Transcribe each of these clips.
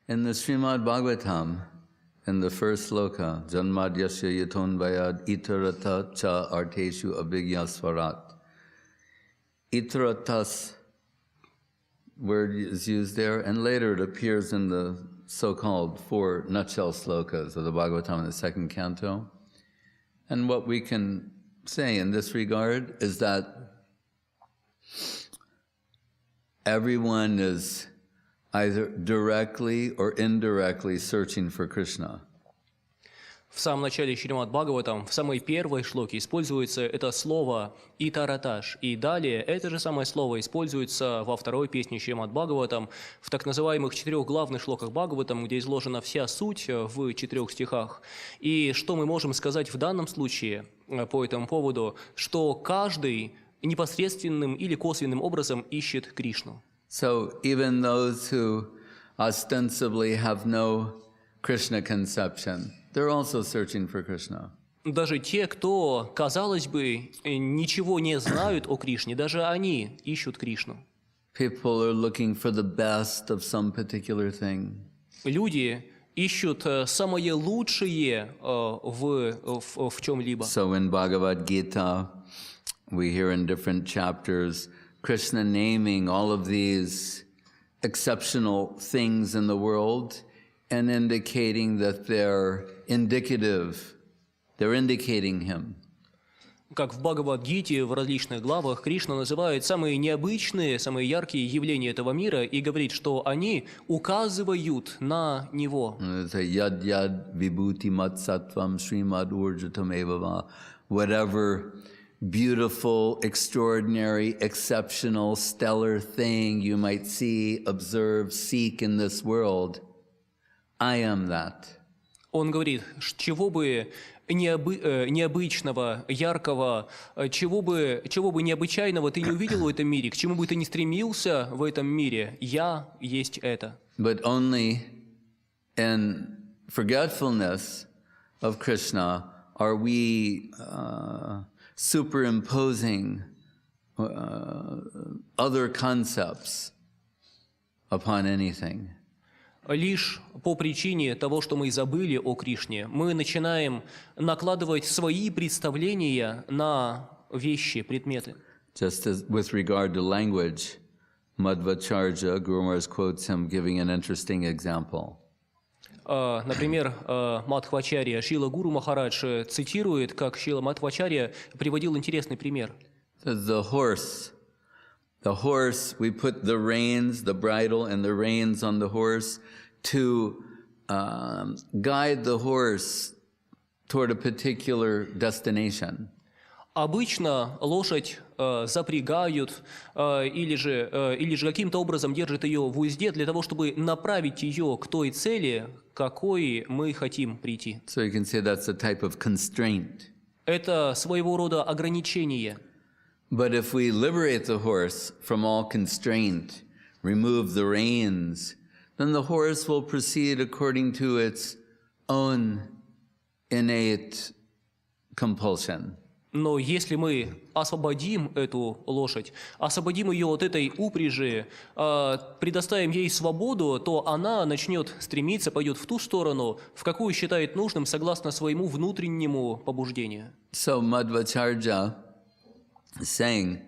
In the Srimad Bhagavatam, in the first sloka, Janmadyasya yaton vayad itarata cha arteshu abhigyasvarat. Itaratas word is used there, and later it appears in the so-called 4 nutshell slokas of the Bhagavatam in the second canto. And what we can say in this regard is that everyone is either directly or indirectly searching for Krishna. В самом начале Шримад Бхагаватам, в самой первой шлоке, используется это слово «итараташ». И далее это же самое слово используется во второй песне Шримад Бхагаватам, в так называемых 4 главных шлоках Бхагаватам, где изложена вся суть в 4 стихах. И что мы можем сказать в данном случае по этому поводу, что каждый непосредственным или косвенным образом ищет Кришну. So even those who ostensibly have no Krishna conception, they're also searching for Krishna. Даже те, кто, казалось бы, ничего не знают о Кришне, даже они ищут Кришну. People are looking for the best of some particular thing. Люди ищут самое лучшее в чем-либо. So in Bhagavad Gita, we hear in different chapters Krishna naming all of these exceptional things in the world and indicating that they're indicative, they're indicating Him. Как в Бхагавад-гите в различных главах Кришна называет самые необычные, самые яркие явления этого мира и говорит, что они указывают на Него. Яд-яд вибхути мат-саттвам шримад урджатам эвава. Whatever beautiful, extraordinary, exceptional, stellar thing you might see, observe, seek in this world, I am that. Он говорит, чего бы необычного, яркого, чего бы необычайного ты не увидел в этом мире, к чему бы ты ни стремился в этом мире, я есть это. But only in forgetfulness of Krishna are we superimposing other concepts upon anything. Лишь по причине того, что мы забыли о Кришне, мы начинаем накладывать свои представления на вещи, предметы. Just as with regard to language, Madhvacharya, Guru Maharaj quotes him giving an interesting example. Например, Мадхвачарья, Шрила Гуру Махарадж цитирует, как Шрила Мадхвачарья приводил интересный пример. The horse, we put the reins, the bridle and the reins on the horse to guide the horse toward a particular destination. Обычно лошадь запрягают или же каким-то образом держат ее в узде для того, чтобы направить ее к той цели, к какой мы хотим прийти. So you can say that's a type of constraint. Это своего рода ограничение. But if we liberate the horse from all constraint, remove the reins, then the horse will proceed according to its own innate compulsion. Но если мы освободим эту лошадь, освободим ее от этой упряжи, предоставим ей свободу, то она начнет стремиться, пойдет в ту сторону, в какую считает нужным, согласно своему внутреннему побуждению. So Madhvacharya is saying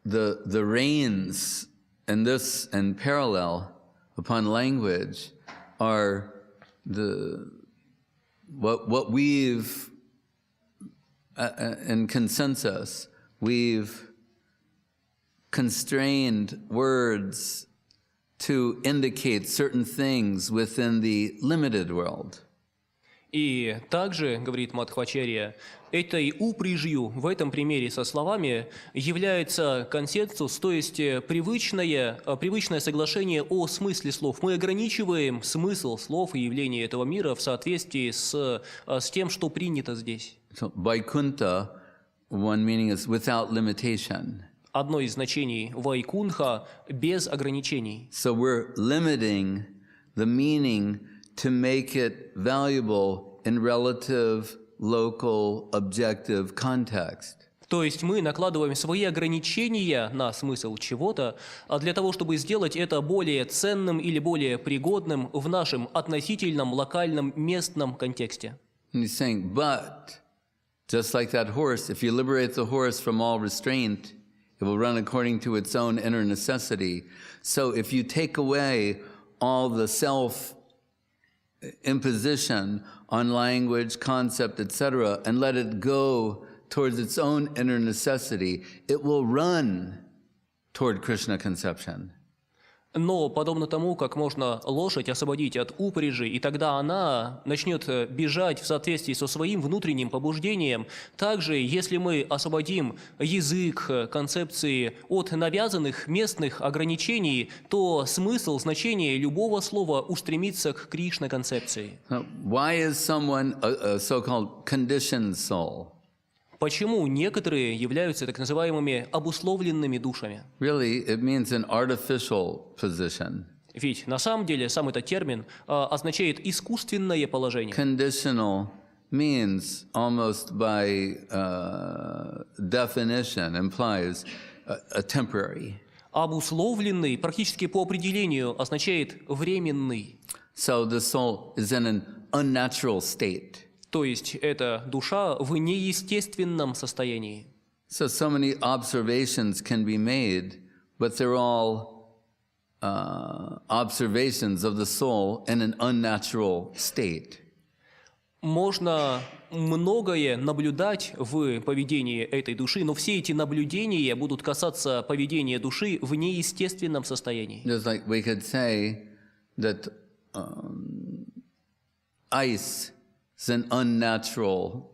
the reins and this and parallel upon language are what we've in consensus, we've constrained words to indicate certain things within the limited world. И также, говорит Мадхвачарья, этой упряжью в этом примере со словами является консенсус, то есть привычное соглашение о смысле слов. Мы ограничиваем смысл слов и явления этого мира в соответствии с тем, что принято здесь. So Vaikuntha, one meaning is without limitation. Одно из значений Вайкунха – без ограничений. So we're limiting the meaning to make it valuable in relative, local, objective context. То есть мы накладываем свои ограничения на смысл чего-то, а для того, чтобы сделать это более ценным или более пригодным в нашем относительном, локальном, местном контексте. And he's saying, but just like that horse, if you liberate the horse from all restraint, it will run according to its own inner necessity. So if you take away all the self-imposition on language, concept, etc., and let it go towards its own inner necessity, it will run toward Krishna conception. Но подобно тому, как можно лошадь освободить от упряжи, и тогда она начнет бежать в соответствии со своим внутренним побуждением, также, если мы освободим язык, концепции от навязанных местных ограничений, то смысл, значение любого слова устремится к Кришна-концепции. Why is someone a so-called conditioned soul? Почему некоторые являются так называемыми обусловленными душами? Really, it means an artificial position. Ведь на самом деле сам этот термин означает искусственное положение. Conditional means almost by definition implies a temporary. Обусловленный практически по определению означает временный. So the soul is in an unnatural state. То есть эта душа в неестественном состоянии. So many observations can be made, but they're all observations of the soul in an unnatural state. Можно многое наблюдать в поведении этой души, но все эти наблюдения будут касаться поведения души в неестественном состоянии. Just like we could say that ice is an unnatural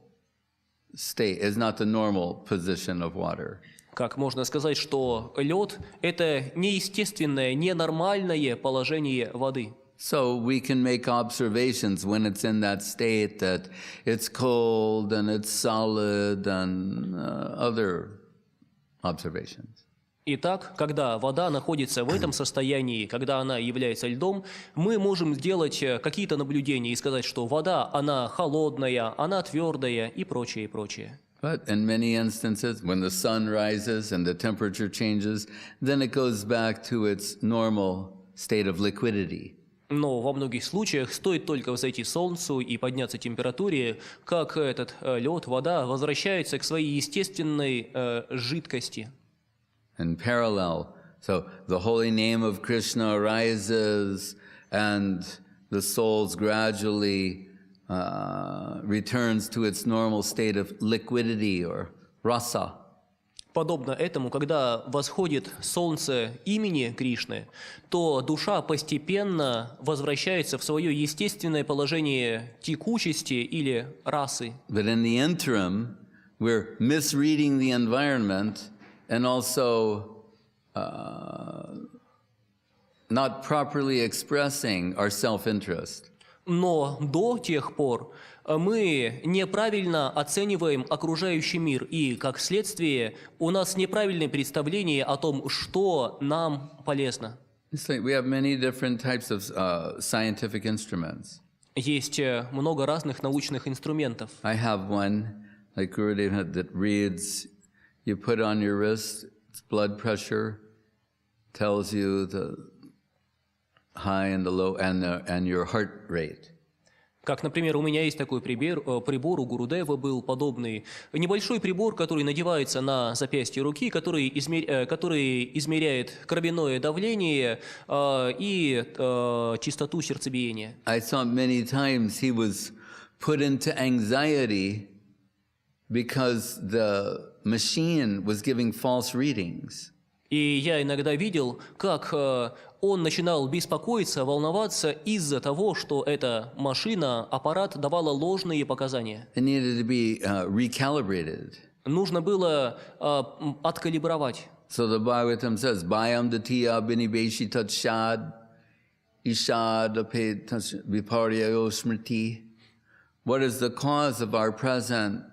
state, is not the normal position of water. Как можно сказать, что лед – это неестественное, ненормальное положение воды. So we can make observations when it's in that state that it's cold and it's solid and other observations. Итак, когда вода находится в этом состоянии, когда она является льдом, мы можем сделать какие-то наблюдения и сказать, что вода, она холодная, она твердая и прочее, и прочее. But in many instances, when the sun rises and the temperature changes, then it goes back to its normal state of liquidity. Но во многих случаях стоит только взойти солнцу и подняться температуре, как этот лед, вода возвращается к своей естественной жидкости. In parallel, so the holy name of Krishna arises and the soul gradually returns to its normal state of liquidity or rasa. Подобно этому, когда восходит солнце имени Кришны, то душа постепенно возвращается в свое естественное положение текучести или расы. But in the interim, we're misreading the environment and also not properly expressing our self-interest. Но до тех пор мы неправильно оцениваем окружающий мир, и, как следствие, у нас неправильное представление о том, что нам полезно. It's like we have many different types of scientific instruments. Есть много разных научных инструментов. I have one, like Gurudev had, that reads, you put on your wrist, it's blood pressure, tells you the high and the low and your heart rate. Как, например, у меня есть такой прибор, у Гурудева был подобный небольшой прибор, который надевается на запястье руки, который измеряет кровяное давление и частоту сердцебиения. I saw many times he was put into anxiety because the machine was giving false readings. И я иногда видел, как он начинал беспокоиться, волноваться из-за того, что эта машина, аппарат давала ложные показания. It needed to be recalibrated. Нужно было откалибровать. So the Bhagavatam says, Bhayam datiya binibeshi tat shad, ishad apet viparyayo smriti. What is the cause of our present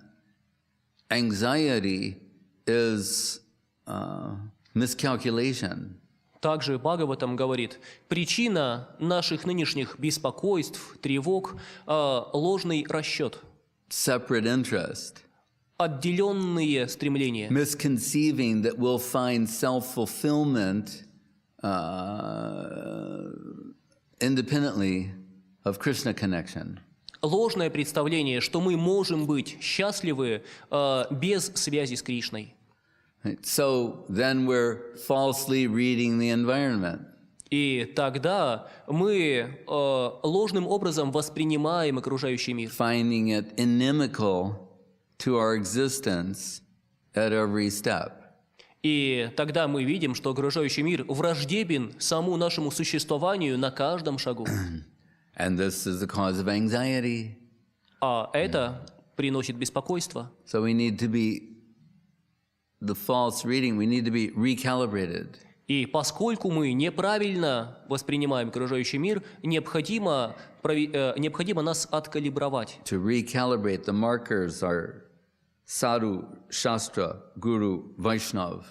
anxiety is miscalculation. Также Бхагаватам говорит, причина наших нынешних беспокойств, тревог – ложный расчет. Separate interest. отделенные стремления. misconceiving that we'll find self-fulfillment independently of Krishna connection. Ложное представление, что мы можем быть счастливы без связи с Кришной. So then we're falsely reading the environment. И тогда мы ложным образом воспринимаем окружающий мир, Finding it inimical to our existence at every step. и тогда мы видим, что окружающий мир враждебен самому нашему существованию на каждом шагу. And this is the cause of anxiety. А это приносит беспокойство. So we need to be, the false reading, we need to be recalibrated. И поскольку мы неправильно воспринимаем окружающий мир, необходимо нас откалибровать. To recalibrate, the markers are sadhu, shastra, guru, vaishnav.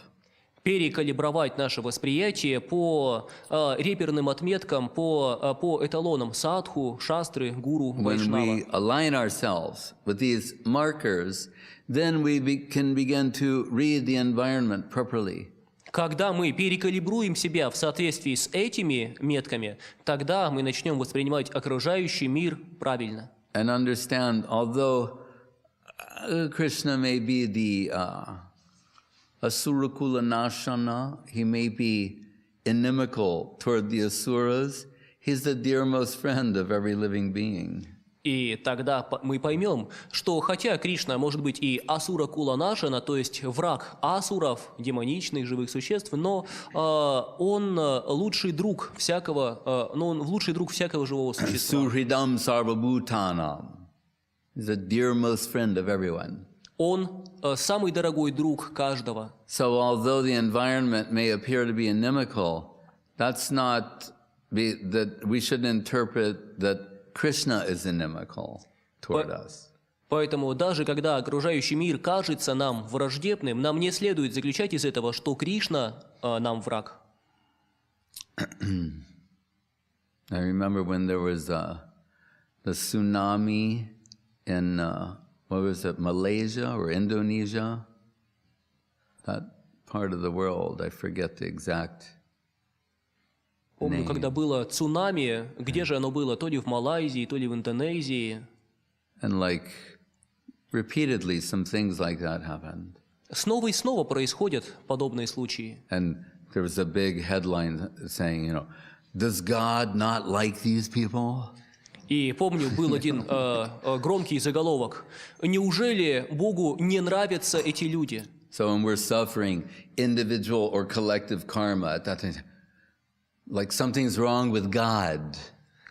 Перекалибровать наше восприятие по реперным отметкам, по эталонам садху, шастры, гуру, When вайшнава. we align ourselves with these markers, then we can begin to read the environment properly. Когда мы перекалибруем себя в соответствии с этими метками, тогда мы начнем воспринимать окружающий мир правильно. And understand, although Krishna may be the Asurakula Nashana, he may be inimical toward the Asuras, he's the dearmost friend of every living being. И тогда мы поймем, что хотя Кришна может быть и асура кула нашана, то есть враг асуров, демоничных живых существ, но он лучший друг всякого, живого существа. Suhridam Sarvabhutanam. He's the dearmost friend of everyone. Он самый дорогой друг каждого. So although the environment may appear to be inimical, that's not that we should interpret that Krishna is inimical toward us. Поэтому даже когда окружающий мир кажется нам враждебным, нам не следует заключать из этого, что Кришна нам враг. I remember when there was the tsunami in what was it, Malaysia or Indonesia? That part of the world, I forget the exact. Помню, когда было цунами, где же оно было? То ли в Малайзии, то ли в Индонезии. And like repeatedly some things like that happened. Снова и снова происходят подобные случаи. And there was a big headline saying, does God not like these people? И помню, был один громкий заголовок. Неужели Богу не нравятся эти люди? So when we're suffering individual or collective karma at that time, like something's wrong with God.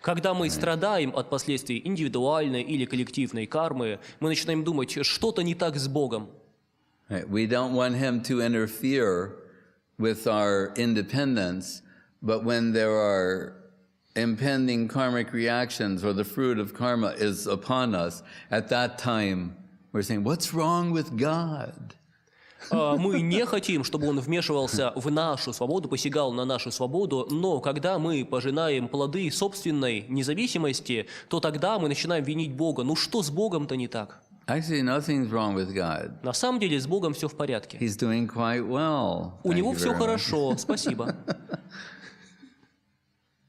Когда мы страдаем от последствий индивидуальной или коллективной кармы, мы начинаем думать, что-то не так с Богом. We don't want him to interfere with our independence, but when there are impending karmic reactions or the fruit of karma is upon us, at that time we're saying, what's wrong with God? Мы не хотим, чтобы он вмешивался в нашу свободу, посягал на нашу свободу, но когда мы пожинаем плоды собственной независимости, то тогда мы начинаем винить Бога. Ну что с Богом-то не так? Actually, nothing's wrong with God. На самом деле с Богом все в порядке. He's doing quite well. У него Thank you все very much. хорошо, спасибо.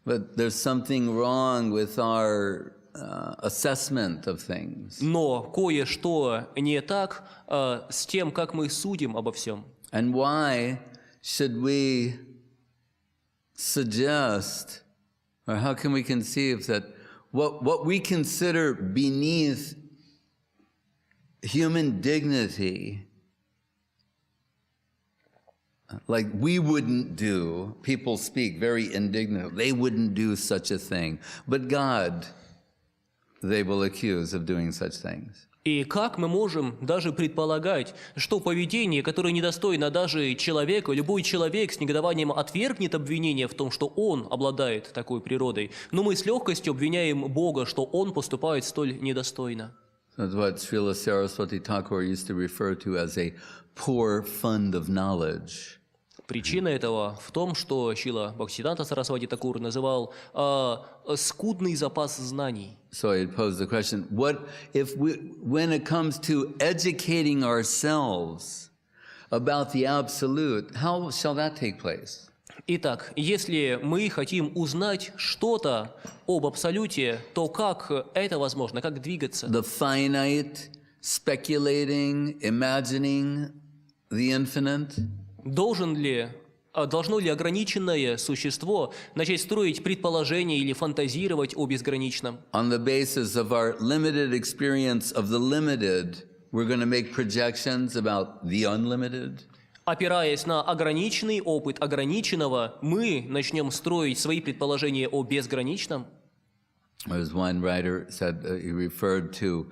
But there's something wrong with our assessment of things. Но кое-что не так с тем, как мы судим обо всем. And why should we suggest, or how can we conceive that what we consider beneath human dignity, like we wouldn't do, people speak very indignant, they wouldn't do such a thing, but God, they will accuse of doing such things. И как мы можем даже предполагать, что поведение, которое недостойно даже человека, любой человек с негодованием отвергнет обвинение в том, что он обладает такой природой, но мы с легкостью обвиняем Бога, что он поступает столь недостойно. That's what Srila Saraswati Thakur used to refer to as a poor fund of knowledge. Причина этого в том, что Шрила Бхактисиданта Сарасвати Такур называл скудный запас знаний. So I pose the question, what if when it comes to educating ourselves about the absolute, how shall that take place? Итак, если мы хотим узнать что-то об Абсолюте, то как это возможно, как двигаться? The finite, speculating, imagining the infinite? Должно ли ограниченное существо начать строить предположения или фантазировать о безграничном? On the basis of our limited experience of the limited, we're going to make projections about the unlimited? Опираясь на ограниченный опыт ограниченного, мы начнем строить свои предположения о безграничном? As one writer said, he referred to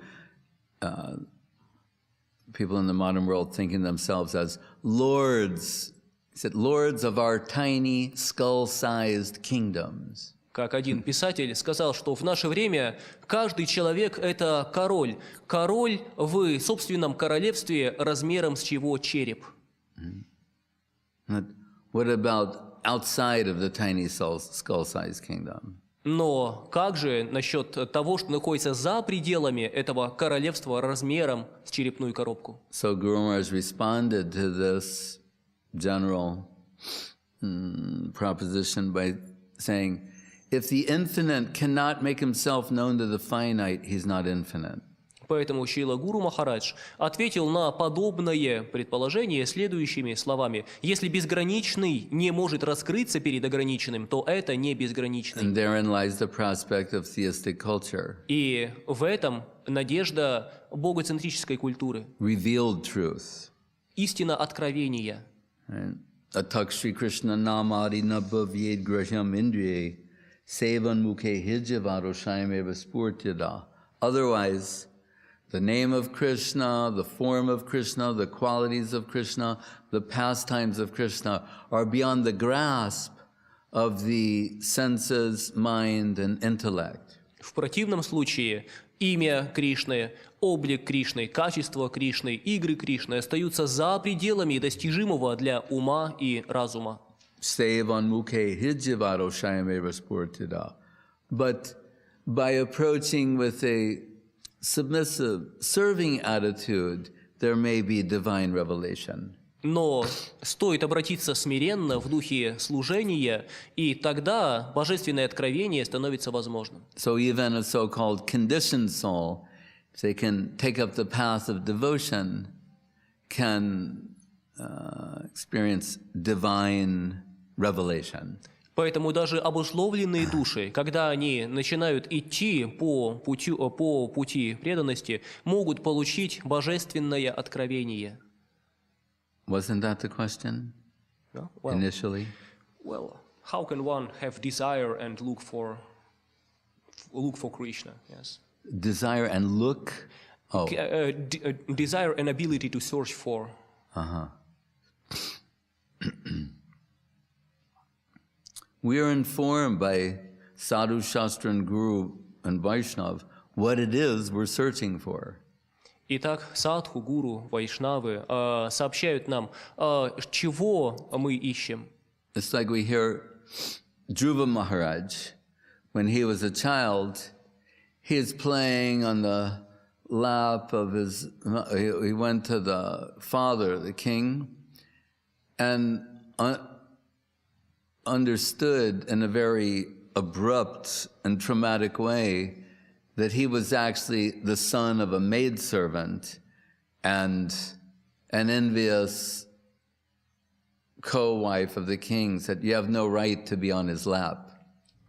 people in the modern world thinking themselves as lords. He said, lords of our tiny, skull-sized kingdoms. Как один писатель сказал, что в наше время каждый человек – это король. Король в собственном королевстве размером с чего череп. But what about outside of the tiny skull-sized kingdom? Но как же насчет того, что находится за пределами этого королевства размером с черепную коробку? So Guru Maharaj responded to this general proposition by saying, if the infinite cannot make himself known to the finite, he's not infinite. Поэтому Шрила Гуру Махарадж ответил на подобное предположение следующими словами. Если безграничный не может раскрыться перед ограниченным, то это не безграничный. And therein lies the prospect of theistic culture. И в этом надежда богоцентрической культуры. Revealed truth. Истина откровения. Atak Shri Krishna namari nabhavyed graham indriye sevan mukhe hijavaro shaimeva spurtida. Otherwise, the name of Krishna, the form of Krishna, the qualities of Krishna, the pastimes of Krishna are beyond the grasp of the senses, mind, and intellect. В противном случае имя Кришны, облик Кришны, качество Кришны, игры Кришны остаются за пределами достижимого для ума и разума. But by approaching with a submissive, serving attitude, there may be divine revelation. Но стоит обратиться смиренно в духе служения, и тогда божественное откровение становится возможным. So even a so-called conditioned soul, if they can take up the path of devotion, can experience divine revelation. Поэтому даже обусловленные души, когда они начинают идти по пути преданности, могут получить божественное откровение. Wasn't that the question No? initially? Well, how can one have desire and look for Krishna? Yes. Desire and look? Oh. Desire and ability to search for. We are informed by Sadhu, Shastra, and Guru and Vaishnav what it is we're searching for. Итак, садху, гуру, вайшнавы сообщают нам, чего мы ищем. It's like we hear Dhruva Maharaj, when he was a child, he is playing on the lap of his, he went to the father, the king, and understood in a very abrupt and traumatic way that he was actually the son of a maidservant and an envious co-wife of the king said, you have no right to be on his lap.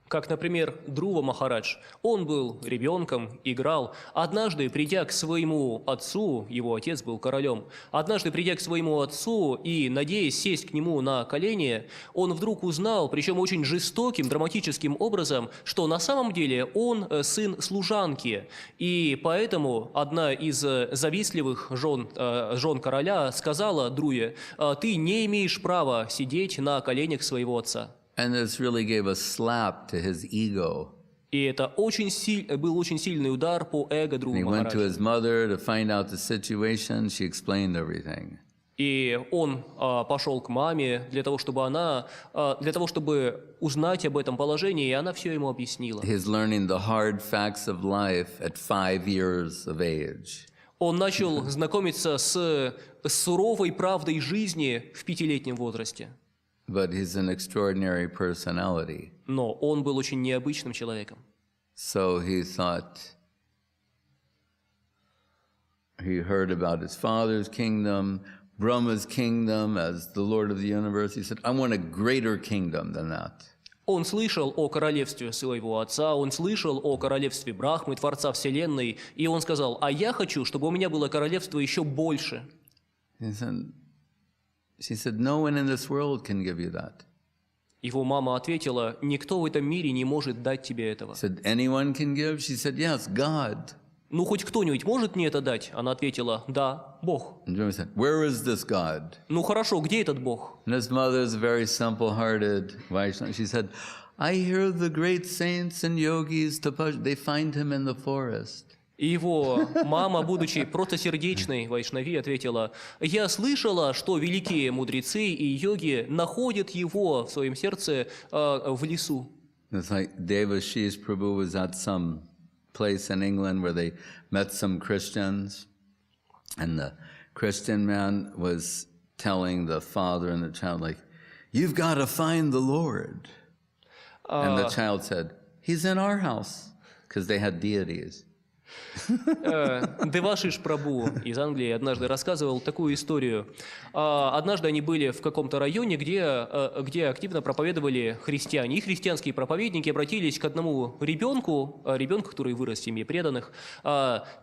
Как, например, Dhruva Махарадж. Он был ребенком, играл. Однажды, придя к своему отцу, его отец был королем, однажды, придя к своему отцу и надеясь сесть к нему на колени, он вдруг узнал, причем очень жестоким, драматическим образом, что на самом деле он сын служанки. И поэтому одна из завистливых жен короля сказала Друе: «Ты не имеешь права сидеть на коленях своего отца». And this really gave a slap to his ego. И это был очень сильный удар по эго Dhruva He went to Махараджа. his mother to find out the situation. She explained everything. И он пошел к маме для того, чтобы узнать об этом положении, и она все ему объяснила. He's learning the hard facts of life at 5 years of age. Он начал знакомиться с суровой правдой жизни в 5-летнем возрасте. But he's an extraordinary personality. Но он был очень необычным человеком. So he thought, he heard about his father's kingdom, Brahma's kingdom as the Lord of the universe. He said, I want a greater kingdom than that. Он слышал о королевстве своего отца, он слышал о королевстве Брахмы, Творца Вселенной, и он сказал, а я хочу, чтобы у меня было королевство еще больше. She said, no one in this world can give you that. Его мама ответила, никто в этом мире не может дать тебе этого. Said, anyone can give? She said, yes, God. Ну, хоть кто-нибудь может мне это дать? Она ответила, да, Бог. And Jimmy said, where is this God? Ну, хорошо, где этот Бог? And his mother's very simple-hearted Vaishnava. She said, I hear the great saints and yogis, they find him in the forest. И его мама, будучи простосердечной вайшнави, ответила, я слышала, что великие мудрецы и йоги находят его в своем сердце в лесу. It's like Devashish Prabhu was at some place in England where they met some Christians, and the Christian man was telling the father and the child, like, you've got to find the Lord. And the child said, he's in our house, because they had deities. Девашиш Прабху из Англии однажды рассказывал такую историю. Однажды они были в каком-то районе, где активно проповедовали христиане. И христианские проповедники обратились к одному ребенку, который вырос в семье преданных.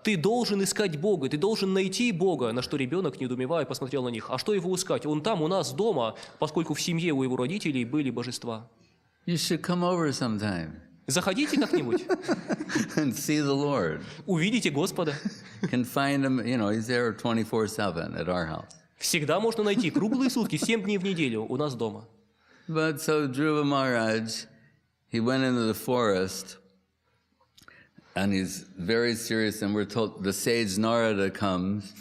Ты должен искать Бога, ты должен найти Бога. На что ребенок, недоумевая, посмотрел на них. А что его искать? Он там, у нас дома, поскольку в семье у его родителей были божества. You should come over sometime. Заходите как-нибудь. And see the Lord. Увидите Господа. Can find him, he's there 24/7 at our house. Всегда можно найти круглые сутки, 7 дней в неделю у нас дома. But so Dhruva Maharaj, he went into the forest, and he's very serious, and we're told the sage Narada comes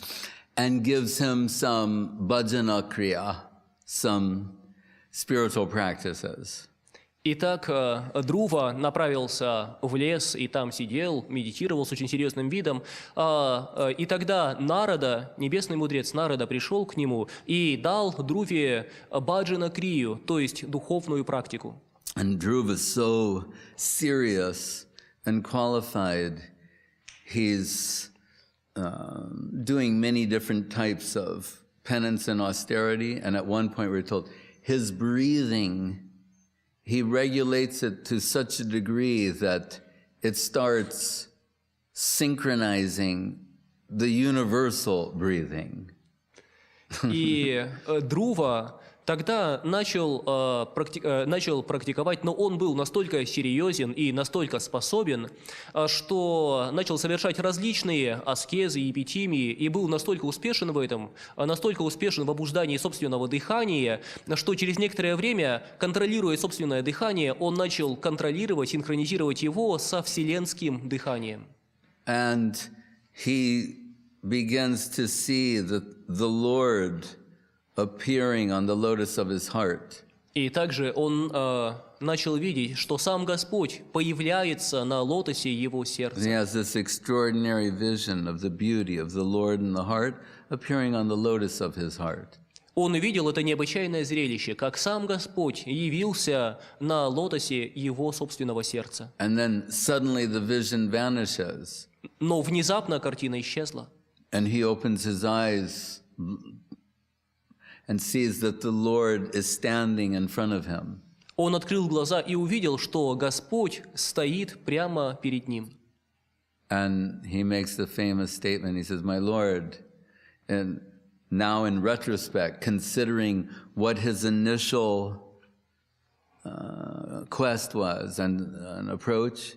and gives him some bhajana kriya, some spiritual practices. Итак, Друва направился в лес и там сидел, медитировал с очень серьезным видом. И тогда Нарада, небесный мудрец Нарада, пришел к нему и дал Друве баджана крию, то есть духовную практику. And Dhruva is so serious and qualified. He's doing many different types of penance and austerity. And at one point we're told his breathing, he regulates it to such a degree that it starts synchronizing the universal breathing. И Друва тогда начал практиковать, но он был настолько серьезен и настолько способен, что начал совершать различные аскезы и эпитимии, и был настолько успешен в этом, настолько успешен в обуждании собственного дыхания, что через некоторое время, контролируя собственное дыхание, он начал контролировать, синхронизировать его со вселенским дыханием. And he begins to see the Lord appearing on the lotus of his heart. И также он начал видеть, что сам Господь появляется на лотосе его сердца. He has this extraordinary vision of the beauty of the Lord in the heart appearing on the lotus of his heart. Он увидел это необычайное зрелище, как сам Господь явился на лотосе его собственного сердца. And then suddenly the vision vanishes. Но внезапно картина исчезла. And he opens his eyes and sees that the Lord is standing in front of him. Он открыл глаза и увидел, что Господь стоит прямо перед ним. And he makes the famous statement, he says, my Lord, and now in retrospect, considering what his initial quest was and approach,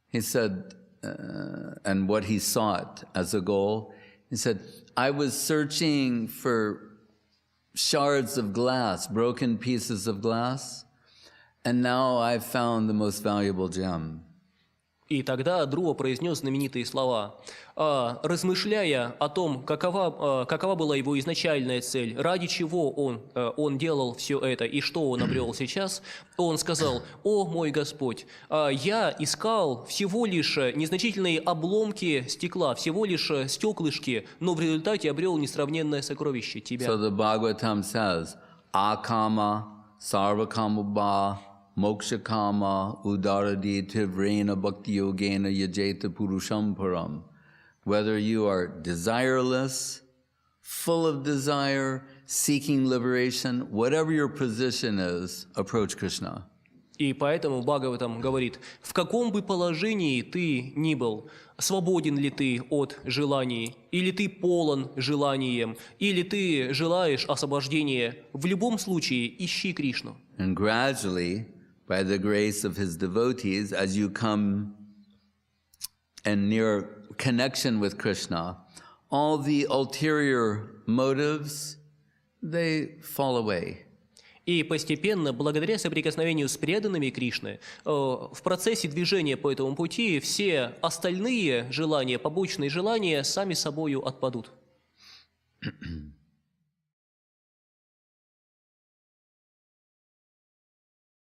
he said, and what he sought as a goal, he said, I was searching for shards of glass, broken pieces of glass, and now I've found the most valuable gem. И тогда Друва произнес знаменитые слова. Размышляя о том, какова была его изначальная цель, ради чего он делал все это и что он обрел сейчас, он сказал: «О мой Господь, я искал всего лишь незначительные обломки стекла, всего лишь стеклышки, но в результате обрел несравненное сокровище Тебя». So the Bhagavatam says, akama sarvakamubha mokshakama udaradita vrena bhakti yogena yajeta purusham param. Whether you are desireless, full of desire, seeking liberation, whatever your position is, approach Krishna. И поэтому Бхагаватам говорит: в каком бы положении ты ни был, свободен ли ты от желаний, или ты полон желанием, или ты желаешь освобождения, в любом случае ищи Кришну. And gradually, by the grace of his devotees, as you come in near connection with Krishna, all the ulterior motives, they fall away. И постепенно, благодаря соприкосновению с преданными Кришны, в процессе движения по этому пути все остальные желания, побочные желания, сами собою отпадут.